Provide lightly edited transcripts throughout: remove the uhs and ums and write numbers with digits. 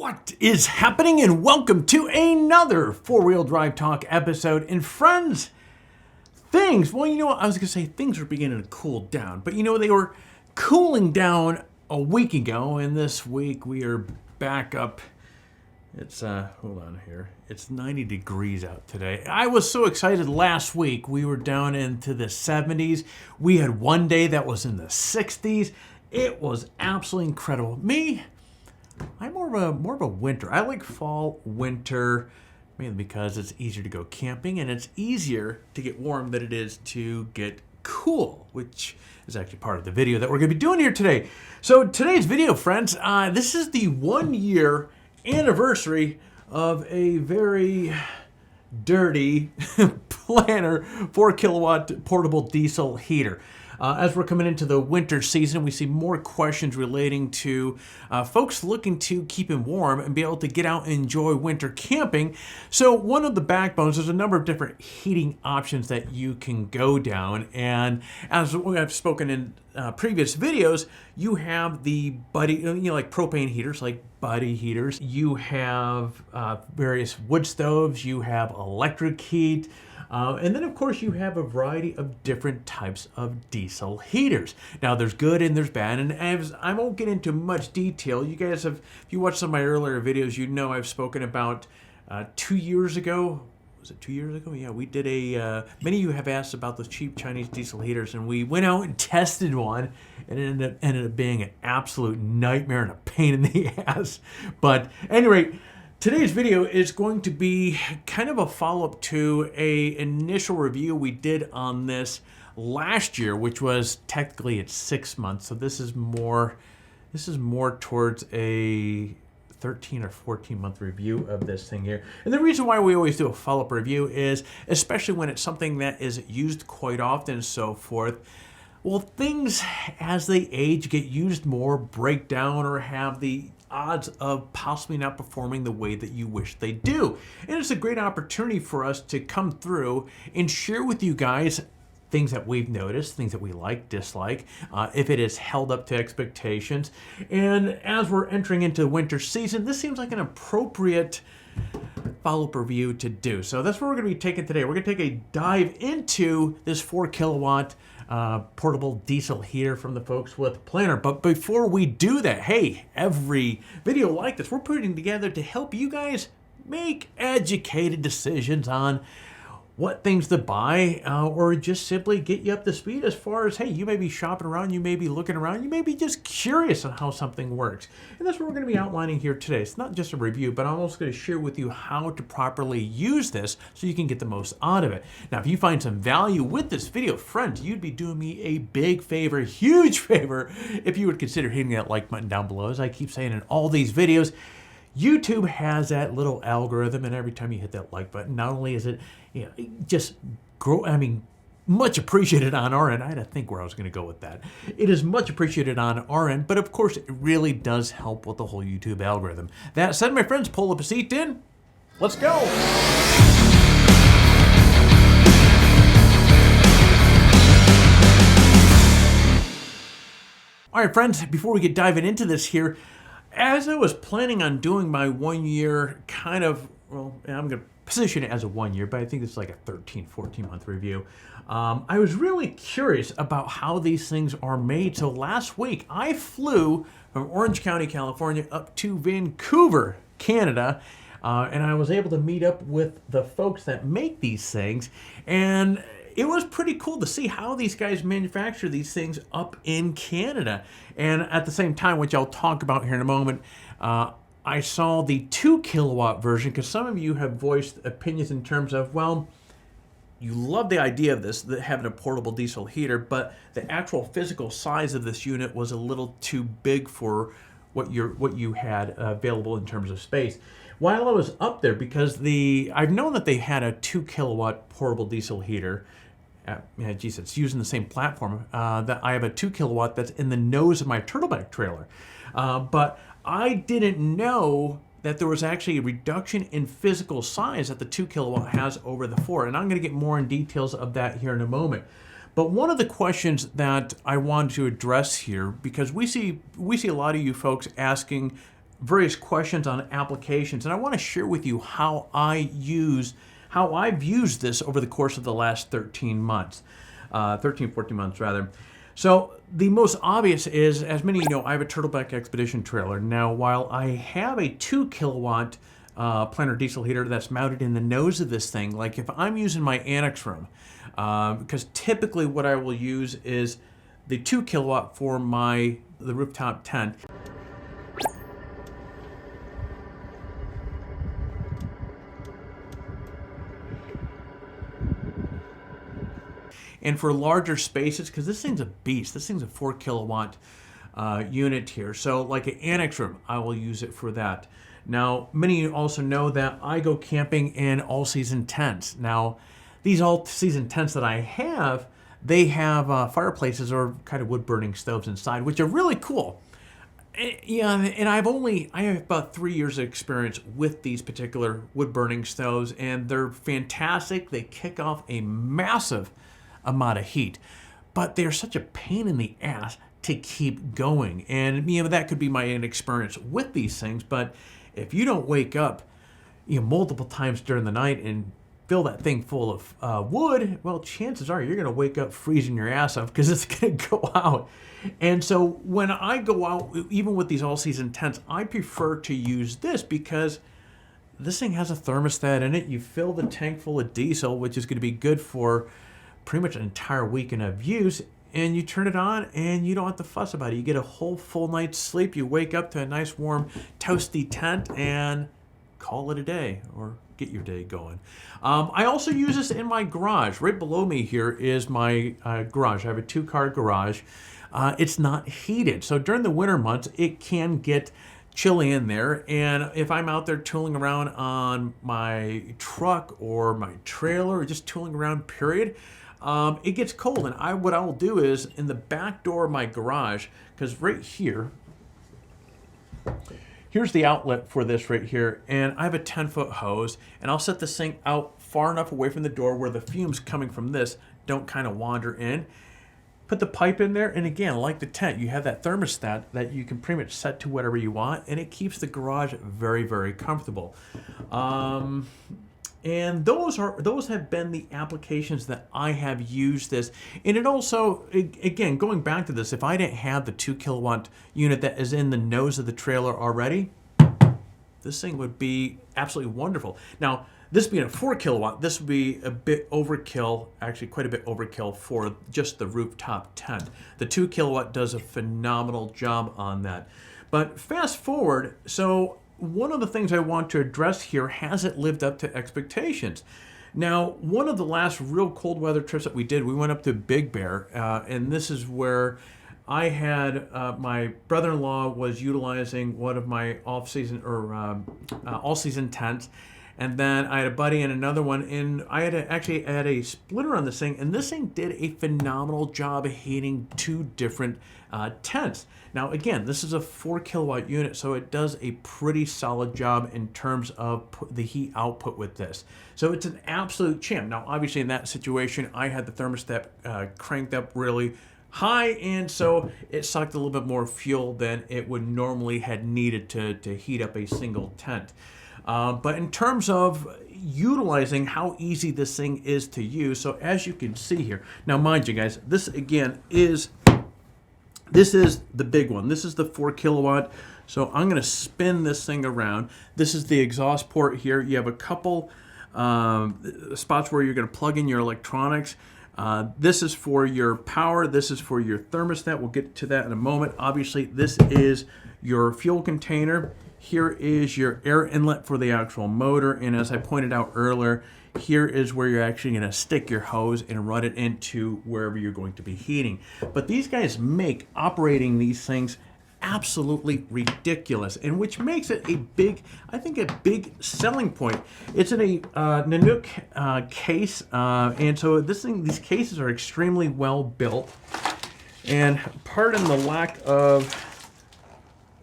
What is happening, and welcome to another four-wheel drive talk episode. And friends, well, you know what, I was gonna say things are beginning to cool down, but you know, they were cooling down a week ago, and this week we are back up. It's hold on here, it's 90 degrees out today. I was so excited last week. We were down into the 70s. We had one day that was in the 60s. It was absolutely incredible. I'm more of a winter. I like fall, winter, mainly because it's easier to go camping and it's easier to get warm than it is to get cool, which is actually part of the video that we're going to be doing here today. So today's video, friends, this is the 1 year anniversary of a very dirty Planar 4 kilowatt portable diesel heater. As we're coming into the winter season, we see more questions relating to folks looking to keep them warm and be able to get out and enjoy winter camping. So one of the backbones, there's a number of different heating options that you can go down. And as I've spoken in previous videos, you have the buddy, like propane heaters, like buddy heaters. You have various wood stoves. You have electric heat. And then, of course, you have a variety of different types of diesel heaters. Now, there's good and there's bad, and as I won't get into much detail. You guys have, if you watched some of my earlier videos, you know I've spoken about 2 years ago. Was it 2 years ago? Yeah, we did many of you have asked about those cheap Chinese diesel heaters, and we went out and tested one, and it ended up being an absolute nightmare and a pain in the ass. But at any rate, today's video is going to be kind of a follow-up to an initial review we did on this last year, which was technically at 6 months. So this is more towards a 13 or 14 month review of this thing here. And the reason why we always do a follow-up review is, especially when it's something that is used quite often and so forth, well, things as they age get used more, break down, or have the odds of possibly not performing the way that you wish they do. And it's a great opportunity for us to come through and share with you guys things that we've noticed, things that we like, dislike, if it has held up to expectations. And as we're entering into the winter season, this seems like an appropriate follow-up review to do. So that's what we're going to be taking today. We're going to take a dive into this 4 kilowatt portable diesel heater from the folks with Planar. But before we do that, hey, every video like this, we're putting together to help you guys make educated decisions on what things to buy, or just simply get you up to speed as far as, hey, you may be shopping around, you may be looking around, you may be just curious on how something works. And that's what we're going to be outlining here today. It's not just a review, but I'm also going to share with you how to properly use this so you can get the most out of it. Now, if you find some value with this video, friends, you'd be doing me a big favor, huge favor, if you would consider hitting that like button down below. As I keep saying in all these videos, YouTube has that little algorithm, and every time you hit that like button, not only is it, just grow, much appreciated on our end. I had to think where I was going to go with that. It is much appreciated on our end, but of course, it really does help with the whole YouTube algorithm. That said, my friends, pull up a seat in. Let's go. All right, friends, before we get diving into this here, as I was planning on doing my 1 year kind of, well, I'm going to position it as a 1 year, but I think it's like a 13, 14 month review. I was really curious about how these things are made. So last week I flew from Orange County, California up to Vancouver, Canada, and I was able to meet up with the folks that make these things. And it was pretty cool to see how these guys manufacture these things up in Canada. And at the same time, which I'll talk about here in a moment, I saw the 2 kilowatt version, because some of you have voiced opinions in terms of, well, you love the idea of this, having a portable diesel heater, but the actual physical size of this unit was a little too big for what you had available in terms of space. While I was up there, because I've known that they had a 2 kilowatt portable diesel heater. It's using the same platform. That I have a 2 kilowatt that's in the nose of my turtleback trailer. But I didn't know that there was actually a reduction in physical size that the 2 kilowatt has over the 4. And I'm going to get more in details of that here in a moment. But one of the questions that I wanted to address here, because we see a lot of you folks asking various questions on applications, and I want to share with you how I've used this over the course of the last 13 months, 14 months rather. So the most obvious is, as many of you know, I have a Turtleback Expedition trailer. Now, while I have a 2 kilowatt Planar diesel heater that's mounted in the nose of this thing, like if I'm using my annex room, because typically what I will use is the 2 kilowatt for the rooftop tent. And for larger spaces, because this thing's a beast, this thing's a 4 kilowatt unit here. So like an annex room, I will use it for that. Now, many of you also know that I go camping in all-season tents. Now, these all-season tents that I have, they have fireplaces or kind of wood-burning stoves inside, which are really cool. Yeah, and I have about 3 years of experience with these particular wood-burning stoves, and they're fantastic. They kick off a massive amount of heat, but they're such a pain in the ass to keep going. And that could be my inexperience with these things, but if you don't wake up multiple times during the night and fill that thing full of wood, well, chances are you're going to wake up freezing your ass off because it's going to go out. And so when I go out, even with these all-season tents, I prefer to use this because this thing has a thermostat in it. You fill the tank full of diesel, which is going to be good for pretty much an entire weekend of use, and you turn it on and you don't have to fuss about it. You get a whole full night's sleep. You wake up to a nice warm toasty tent and call it a day, or get your day going. I also use this in my garage. Right below me here is my garage. I have a 2-car garage. It's not heated, so during the winter months it can get chilly in there, and if I'm out there tooling around on my truck or my trailer, or just tooling around period, it gets cold. And what I will do is, in the back door of my garage, because right here's the outlet for this right here, and I have a 10-foot hose, and I'll set this thing out far enough away from the door where the fumes coming from this don't kind of wander in. Put the pipe in there, and again, like the tent, you have that thermostat that you can pretty much set to whatever you want, and it keeps the garage very, very comfortable. And those have been the applications that I have used this. And it also, again, going back to this, if I didn't have the 2 kilowatt unit that is in the nose of the trailer already, this thing would be absolutely wonderful. Now, this being a 4 kilowatt, this would be a bit overkill, actually quite a bit overkill for just the rooftop tent. The 2 kilowatt does a phenomenal job on that. But fast forward, so one of the things I want to address here, has it lived up to expectations? Now, one of the last real cold weather trips that we did, we went up to Big Bear, and this is where I had my brother-in-law was utilizing one of my off-season or all-season tents, and then I had a buddy and another one, and I had actually had a splitter on this thing, and this thing did a phenomenal job of heating 2 different tents. Now, again, this is a 4 kilowatt unit, so it does a pretty solid job in terms of the heat output with this. So it's an absolute champ. Now, obviously, in that situation, I had the thermostat cranked up really high, and so it sucked a little bit more fuel than it would normally had needed to heat up a single tent. But in terms of utilizing how easy this thing is to use, so as you can see here, now mind you guys, this again is the big one. This is the 4 kilowatt. So I'm going to spin this thing around. This is the exhaust port here. You have a couple spots where you're going to plug in your electronics. This is for your power. This is for your thermostat. We'll get to that in a moment. Obviously, this is your fuel container. Here is your air inlet for the actual motor. And as I pointed out earlier, here is where you're actually going to stick your hose and run it into wherever you're going to be heating. But these guys make operating these things absolutely ridiculous, and which makes it a big selling point. It's in a Nanook case, and so these cases are extremely well built. And pardon the lack of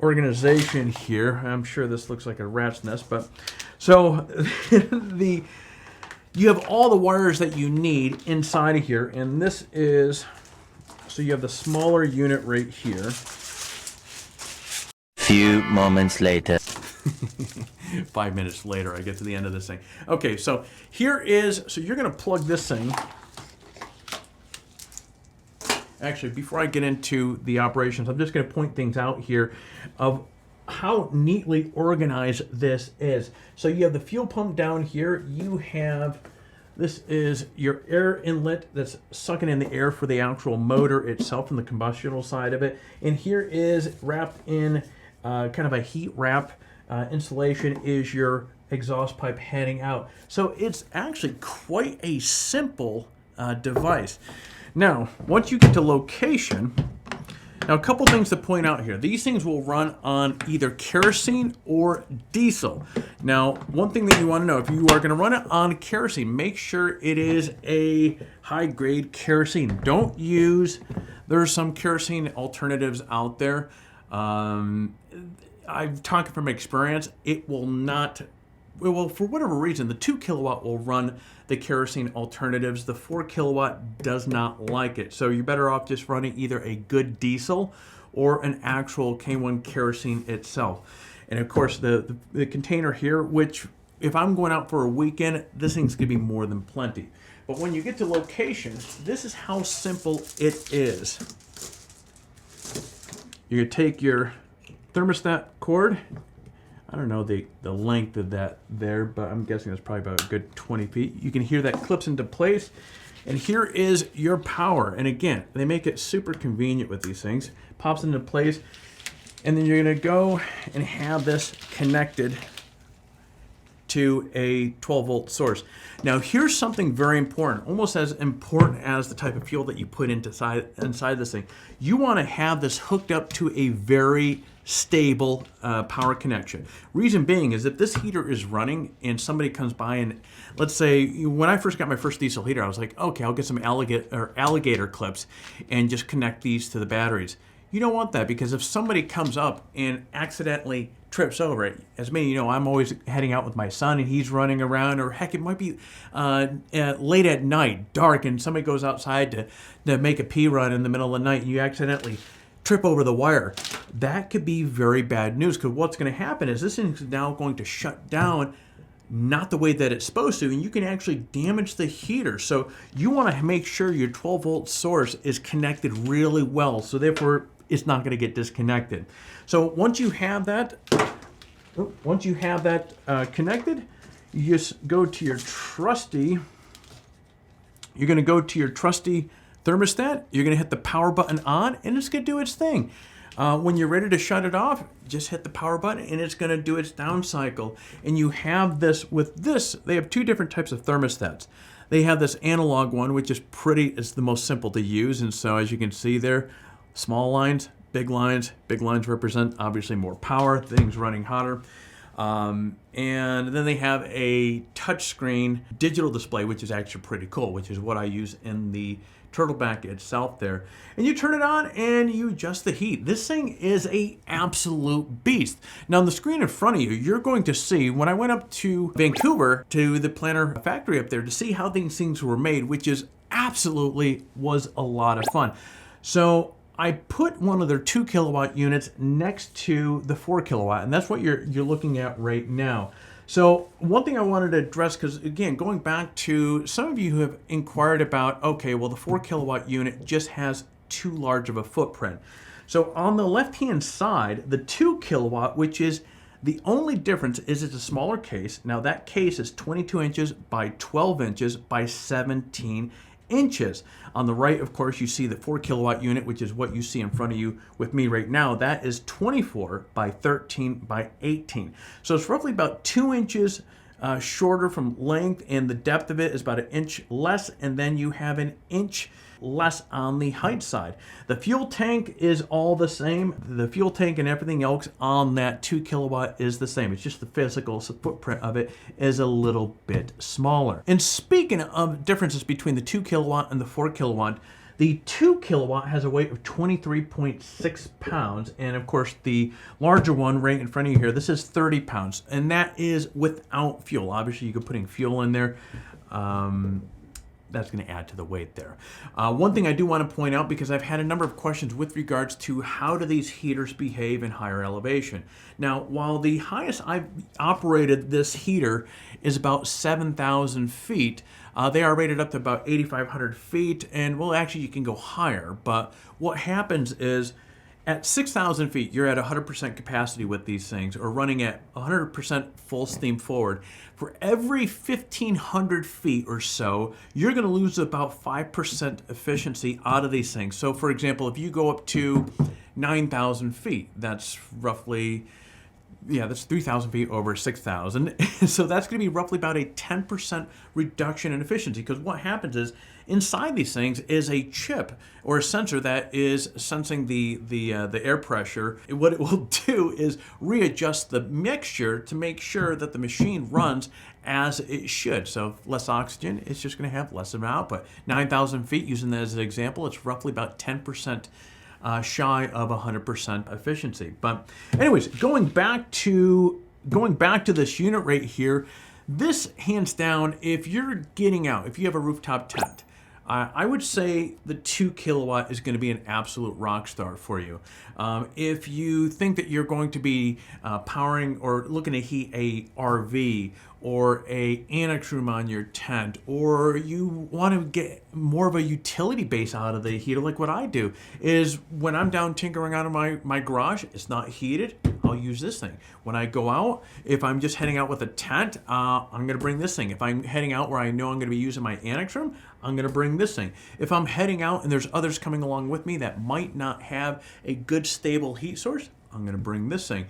organization here. I'm sure this looks like a rat's nest, but so you have all the wires that you need inside of here, and this is, so you have the smaller unit right here. few moments later. 5 minutes later, I get to the end of this thing. Okay, so here is, so you're going to plug this thing. Actually, before I get into the operations, I'm just going to point things out here of how neatly organized this is. So you have the fuel pump down here. You have, this is your air inlet that's sucking in the air for the actual motor itself and the combustional side of it. And here is wrapped in kind of a heat wrap insulation is your exhaust pipe heading out. So it's actually quite a simple device. Now, once you get to location, now a couple things to point out here. These things will run on either kerosene or diesel. Now, one thing that you want to know, if you are going to run it on kerosene, make sure it is a high-grade kerosene. Don't use, there are some kerosene alternatives out there. I'm talking from experience, it will not, well, for whatever reason, the 2 kilowatt will run the kerosene alternatives. The 4 kilowatt does not like it. So you're better off just running either a good diesel or an actual K1 kerosene itself. And of course, the container here, which if I'm going out for a weekend, this thing's gonna be more than plenty. But when you get to location, this is how simple it is. You're gonna take your thermostat cord. I don't know the length of that there, but I'm guessing it's probably about a good 20 feet. You can hear that clips into place. And here is your power. And again, they make it super convenient with these things. Pops into place. And then you're gonna go and have this connected to a 12 volt source. Now here's something very important, almost as important as the type of fuel that you put inside this thing. You wanna have this hooked up to a very stable power connection. Reason being is if this heater is running and somebody comes by and, let's say, when I first got my first diesel heater, I was like, okay, I'll get some alligator clips and just connect these to the batteries. You don't want that, because if somebody comes up and accidentally trips over it, as me, you know, I'm always heading out with my son and he's running around, or heck, it might be late at night, dark, and somebody goes outside to make a pee run in the middle of the night and you accidentally trip over the wire. That could be very bad news, because what's going to happen is this thing is now going to shut down not the way that it's supposed to, and you can actually damage the heater. So you want to make sure your 12 volt source is connected really well, so therefore it's not going to get disconnected. So once you have that connected, you just go to your trusty, you're going to go to your trusty thermostat, you're going to hit the power button on, and it's going to do its thing. When you're ready to shut it off, just hit the power button and it's going to do its down cycle. And you have this, with this, they have 2 different types of thermostats. They have this analog one, which is it's the most simple to use. And so as you can see there, small lines, big lines represent obviously more power, things running hotter. And then they have a touchscreen digital display, which is actually pretty cool, which is what I use in the Turtleback itself there. And you turn it on and you adjust the heat. This thing is a absolute beast. Now on the screen in front of you, you're going to see, when I went up to Vancouver to the Planar factory up there to see how these things were made, which is absolutely was a lot of fun. So I put one of their 2 kilowatt units next to the 4 kilowatt, and that's what you're looking at right now. So one thing I wanted to address, because again, going back to some of you who have inquired about, okay, well the 4 kilowatt unit just has too large of a footprint. So on the left-hand side, the 2 kilowatt, which is the only difference is it's a smaller case. Now that case is 22 inches by 12 inches by 17 inches. On the right, of course, you see the 4 kilowatt unit, which is what you see in front of you with me right now. That is 24 by 13 by 18. So it's roughly about 2 inches shorter from length, and the depth of it is about 1 inch less, and then you have 1 inch less on the height side. The fuel tank is all the same. The fuel tank and everything else on that 2 kilowatt is the same. It's just the physical footprint of it is a little bit smaller. And speaking of differences between the 2 kilowatt and the 4 kilowatt, the 2 kilowatt has a weight of 23.6 pounds. And of course, the larger one right in front of you here, this is 30 pounds. And that is without fuel. Obviously, you could put in fuel in there. that's going to add to the weight there. One thing I do want to point out, because I've had a number of questions with regards to how do these heaters behave in higher elevation. Now, while the highest I've operated this heater is about 7,000 feet, they are rated up to about 8,500 feet, and well, actually you can go higher, but what happens is at 6,000 feet, you're at 100% capacity with these things, or running at 100% full steam forward. For every 1,500 feet or so, you're going to lose about 5% efficiency out of these things. So, for example, if you go up to 9,000 feet, that's roughly, that's 3,000 feet over 6,000. So that's going to be roughly about a 10% reduction in efficiency, because what happens is inside these things is a chip or a sensor that is sensing the air pressure. What it will do is readjust the mixture to make sure that the machine runs as it should. So less oxygen, it's just going to have less of an output. 9,000 feet, using that as an example, it's roughly about 10% shy of 100% efficiency. But anyways, going back to this unit right here, this hands down, if you're getting out, if you have a rooftop tent, I would say the 2 kilowatt is going to be an absolute rock star for you. If you think that you're going to be powering or looking to heat a RV or a annex room on your tent, or you want to get more of a utility base out of the heater, like what I do is when I'm down tinkering out of my garage, it's not heated, I'll use this thing. When I go out, if I'm just heading out with a tent, I'm going to bring this thing. If I'm heading out where I know I'm going to be using my annex room, I'm going to bring this thing. If I'm heading out and there's others coming along with me that might not have a good stable heat source, I'm going to bring this thing.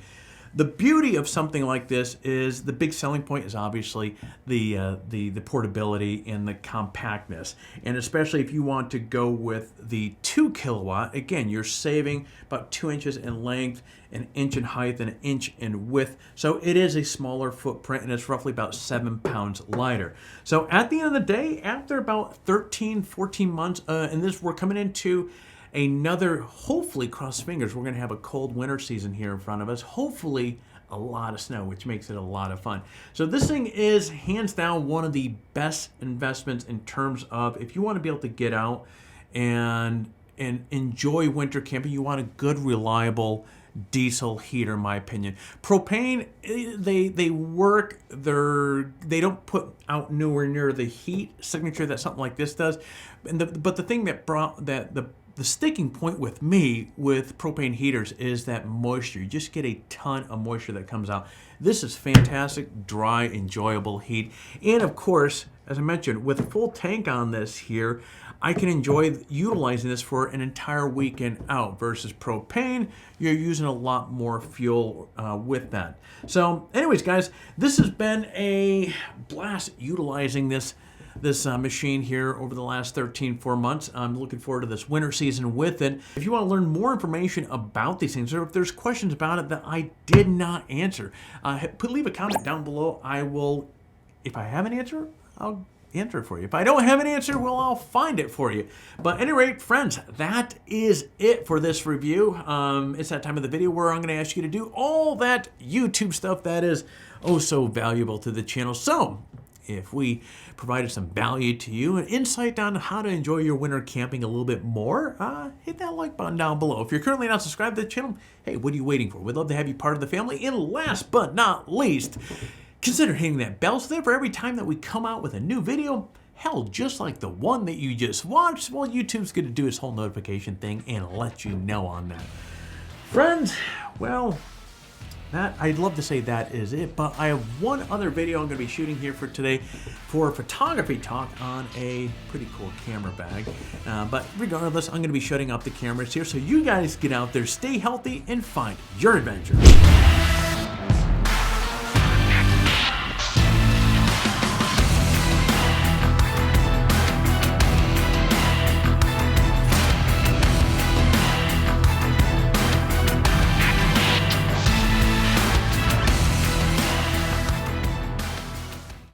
The beauty of something like this is the big selling point is obviously the portability and the compactness. And especially if you want to go with the 2 kilowatt, again, you're saving about 2 inches in length, an inch in height, and an inch in width. So it is a smaller footprint, and it's roughly about 7 pounds lighter. So at the end of the day, after about 13, 14 months, and this we're coming into another, hopefully, cross fingers, we're going to have a cold winter season here in front of us. Hopefully a lot of snow, which makes it a lot of fun. So this thing is hands down one of the best investments in terms of if you want to be able to get out and enjoy winter camping, you want a good, reliable diesel heater, in my opinion. Propane, they work, they don't put out nowhere near the heat signature that something like this does. But the thing that brought that the sticking point with me with propane heaters is that moisture. You just get a ton of moisture that comes out. This is fantastic, dry, enjoyable heat. And of course, as I mentioned, with a full tank on this here, I can enjoy utilizing this for an entire weekend out versus propane. You're using a lot more fuel with that. So anyways, guys, this has been a blast utilizing this machine here over the last 4 months. I'm looking forward to this winter season with it. If you want to learn more information about these things, or if there's questions about it that I did not answer, leave a comment down below. I will, if I have an answer, I'll answer it for you. If I don't have an answer, well, I'll find it for you. But at any rate, friends, that is it for this review. It's that time of the video where I'm going to ask you to do all that YouTube stuff that is oh so valuable to the channel. So if we provided some value to you and insight on how to enjoy your winter camping a little bit more, hit that like button down below. If you're currently not subscribed to the channel, hey, what are you waiting for? We'd love to have you part of the family. And last but not least, consider hitting that bell so that for every time that we come out with a new video, hell, just like the one that you just watched, well, YouTube's going to do its whole notification thing and let you know on that. Friends, well, that I'd love to say that is it, but I have one other video I'm going to be shooting here for today for a photography talk on a pretty cool camera bag. But regardless, I'm going to be shutting off the cameras here, so you guys get out there, stay healthy, and find your adventure.